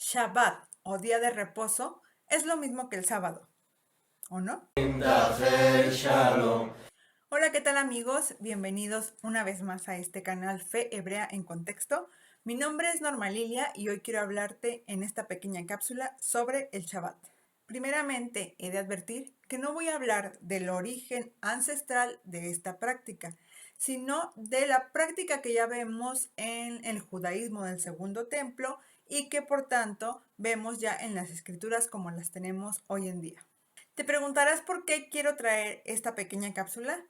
Shabbat o día de reposo es lo mismo que el sábado, ¿o no? Hola, ¿qué tal amigos? Bienvenidos una vez más a este canal Fe Hebrea en Contexto. Mi nombre es Norma Lilia y hoy quiero hablarte en esta pequeña cápsula sobre el Shabbat. Primeramente, he de advertir que no voy a hablar del origen ancestral de esta práctica, sino de la práctica que ya vemos en el judaísmo del Segundo Templo y que por tanto vemos ya en las escrituras como las tenemos hoy en día. Te preguntarás por qué quiero traer esta pequeña cápsula.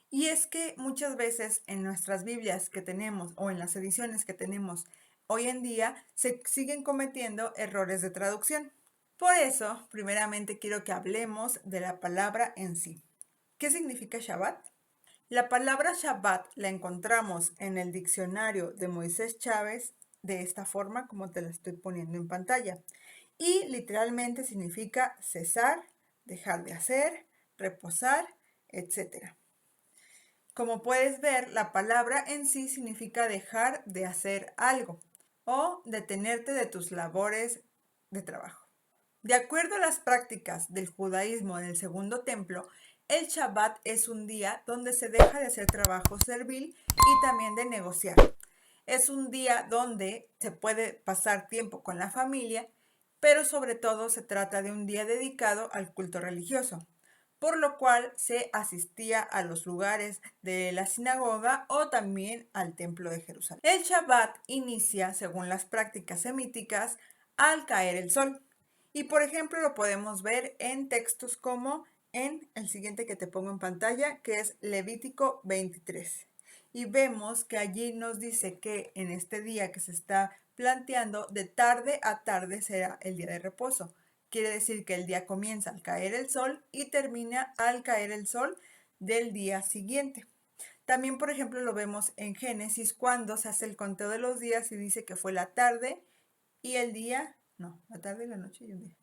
Y es que muchas veces en nuestras Biblias que tenemos o en las ediciones que tenemos hoy en día se siguen cometiendo errores de traducción. Por eso, primeramente quiero que hablemos de la palabra en sí. ¿Qué significa Shabbat? La palabra Shabbat la encontramos en el diccionario de Moisés Chávez de esta forma como te la estoy poniendo en pantalla. Y literalmente significa cesar, dejar de hacer, reposar, etc. Como puedes ver, la palabra en sí significa dejar de hacer algo o detenerte de tus labores de trabajo. De acuerdo a las prácticas del judaísmo del Segundo Templo, el Shabbat es un día donde se deja de hacer trabajo servil y también de negociar. Es un día donde se puede pasar tiempo con la familia, pero sobre todo se trata de un día dedicado al culto religioso, por lo cual se asistía a los lugares de la sinagoga o también al templo de Jerusalén. El Shabbat inicia, según las prácticas semíticas, al caer el sol. Y por ejemplo lo podemos ver en textos como en el siguiente que te pongo en pantalla, que es Levítico 23. Y vemos que allí nos dice que en este día que se está planteando, de tarde a tarde será el día de reposo. Quiere decir que el día comienza al caer el sol y termina al caer el sol del día siguiente. También, por ejemplo, lo vemos en Génesis cuando se hace el conteo de los días y dice que fue la tarde y el día, no, la tarde y la noche y un día.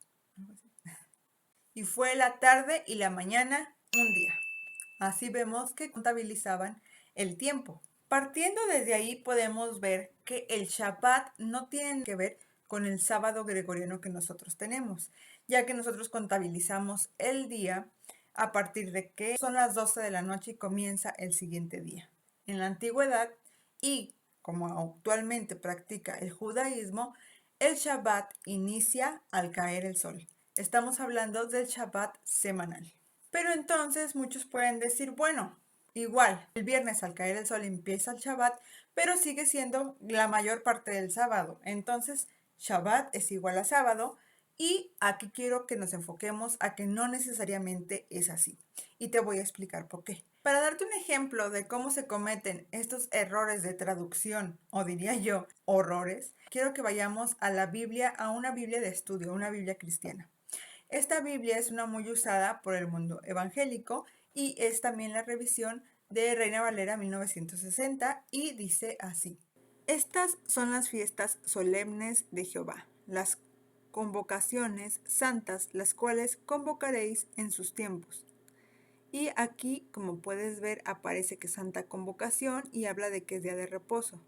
Y fue la tarde y la mañana un día. Así vemos que contabilizaban el tiempo. Partiendo desde ahí podemos ver que el Shabbat no tiene que ver con el sábado gregoriano que nosotros tenemos, ya que nosotros contabilizamos el día a partir de que son las 12 de la noche y comienza el siguiente día. En la antigüedad y como actualmente practica el judaísmo, el Shabbat inicia al caer el sol. Estamos hablando del Shabbat semanal. Pero entonces muchos pueden decir, bueno, igual, el viernes al caer el sol empieza el Shabbat, pero sigue siendo la mayor parte del sábado. Entonces, Shabbat es igual a sábado y aquí quiero que nos enfoquemos a que no necesariamente es así. Y te voy a explicar por qué. Para darte un ejemplo de cómo se cometen estos errores de traducción, o diría yo, horrores, quiero que vayamos a la Biblia, a una Biblia de estudio, una Biblia cristiana. Esta Biblia es una muy usada por el mundo evangélico y es también la revisión de Reina Valera 1960 y dice así: estas son las fiestas solemnes de Jehová, las convocaciones santas, las cuales convocaréis en sus tiempos. Y aquí, como puedes ver, aparece que Santa Convocación y habla de que es día de reposo.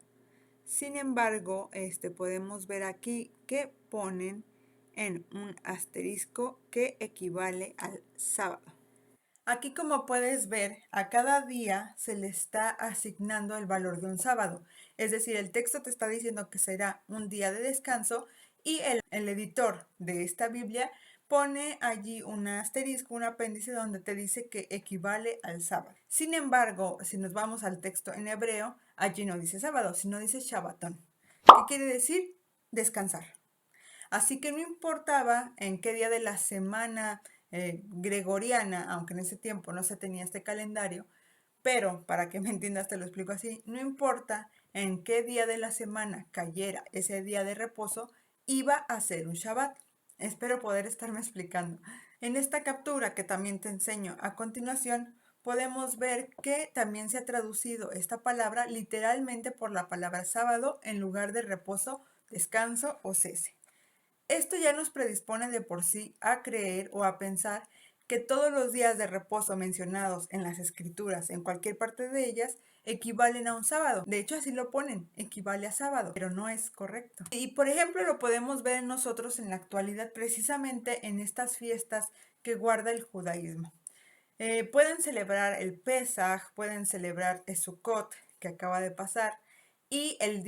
Sin embargo, podemos ver aquí que ponen en un asterisco que equivale al sábado. Aquí, como puedes ver, a cada día se le está asignando el valor de un sábado. Es decir, el texto te está diciendo que será un día de descanso y el editor de esta Biblia pone allí un asterisco, un apéndice donde te dice que equivale al sábado. Sin embargo, si nos vamos al texto en hebreo, allí no dice sábado, sino dice Shabbatón. ¿Qué quiere decir? Descansar. Así que no importaba en qué día de la semana gregoriana, aunque en ese tiempo no se tenía este calendario, pero para que me entiendas te lo explico así, no importa en qué día de la semana cayera ese día de reposo, iba a ser un Shabbat. Espero poder estarme explicando. En esta captura que también te enseño a continuación, podemos ver que también se ha traducido esta palabra literalmente por la palabra sábado en lugar de reposo, descanso o cese. Esto ya nos predispone de por sí a creer o a pensar que todos los días de reposo mencionados en las escrituras, en cualquier parte de ellas, equivalen a un sábado. De hecho, así lo ponen, equivale a sábado, pero no es correcto. Y por ejemplo, lo podemos ver en nosotros en la actualidad, precisamente en estas fiestas que guarda el judaísmo. Pueden celebrar el Pesaj, pueden celebrar el Sukkot, que acaba de pasar, y los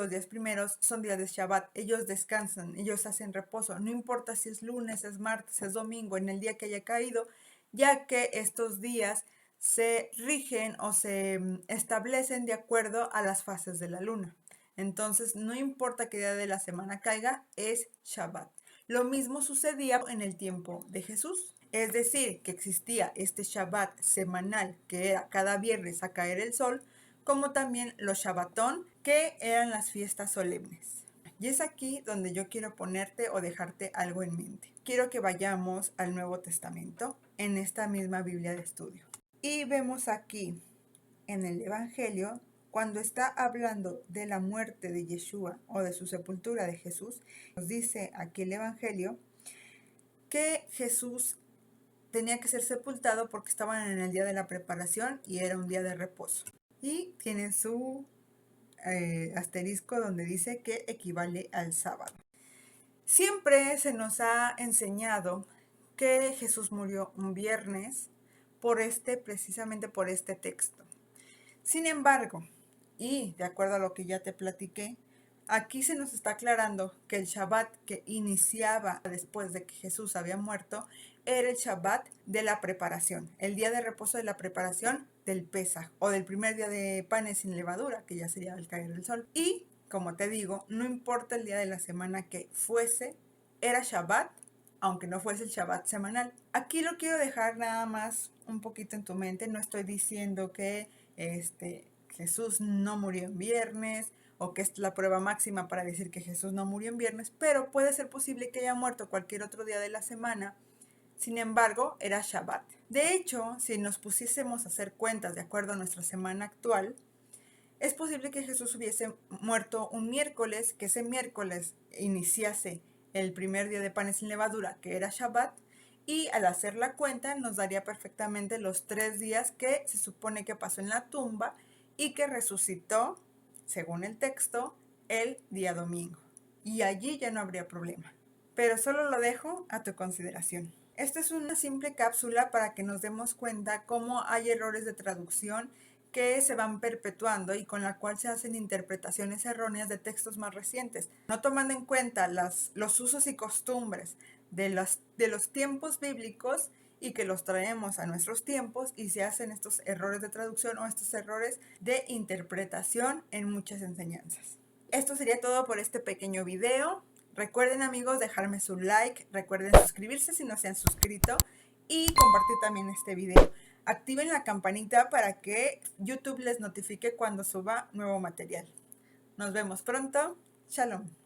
días primeros, son días de Shabbat. Ellos descansan, ellos hacen reposo, no importa si es lunes, es martes, es domingo, en el día que haya caído, ya que estos días se rigen o se establecen de acuerdo a las fases de la luna. Entonces, no importa qué día de la semana caiga, es Shabbat. Lo mismo sucedía en el tiempo de Jesús. Es decir, que existía este Shabbat semanal, que era cada viernes a caer el sol, como también los Shabbatón, que eran las fiestas solemnes. Y es aquí donde yo quiero ponerte o dejarte algo en mente. Quiero que vayamos al Nuevo Testamento en esta misma Biblia de estudio. Y vemos aquí en el Evangelio, cuando está hablando de la muerte de Yeshua o de su sepultura de Jesús, nos dice aquí el Evangelio que Jesús tenía que ser sepultado porque estaban en el día de la preparación y era un día de reposo. Y tiene su asterisco donde dice que equivale al sábado. Siempre se nos ha enseñado que Jesús murió un viernes precisamente por este texto. Sin embargo, y de acuerdo a lo que ya te platiqué, aquí se nos está aclarando que el Shabbat que iniciaba después de que Jesús había muerto era el Shabbat de la preparación, el día de reposo de la preparación del Pesaj o del primer día de panes sin levadura, que ya sería el caer del sol. Y, como te digo, no importa el día de la semana que fuese, era Shabbat, aunque no fuese el Shabbat semanal. Aquí lo quiero dejar nada más un poquito en tu mente. No estoy diciendo que Jesús no murió en viernes o que es la prueba máxima para decir que Jesús no murió en viernes, pero puede ser posible que haya muerto cualquier otro día de la semana. Sin embargo, era Shabbat. De hecho, si nos pusiésemos a hacer cuentas de acuerdo a nuestra semana actual, es posible que Jesús hubiese muerto un miércoles, que ese miércoles iniciase el primer día de panes sin levadura, que era Shabbat, y al hacer la cuenta nos daría perfectamente los 3 días que se supone que pasó en la tumba y que resucitó, según el texto, el día domingo. Y allí ya no habría problema. Pero solo lo dejo a tu consideración. Esta es una simple cápsula para que nos demos cuenta cómo hay errores de traducción que se van perpetuando y con la cual se hacen interpretaciones erróneas de textos más recientes, no tomando en cuenta los usos y costumbres de los tiempos bíblicos y que los traemos a nuestros tiempos y se hacen estos errores de traducción o estos errores de interpretación en muchas enseñanzas. Esto sería todo por este pequeño video. Recuerden, amigos, dejarme su like, recuerden suscribirse si no se han suscrito y compartir también este video. Activen la campanita para que YouTube les notifique cuando suba nuevo material. Nos vemos pronto. Shalom.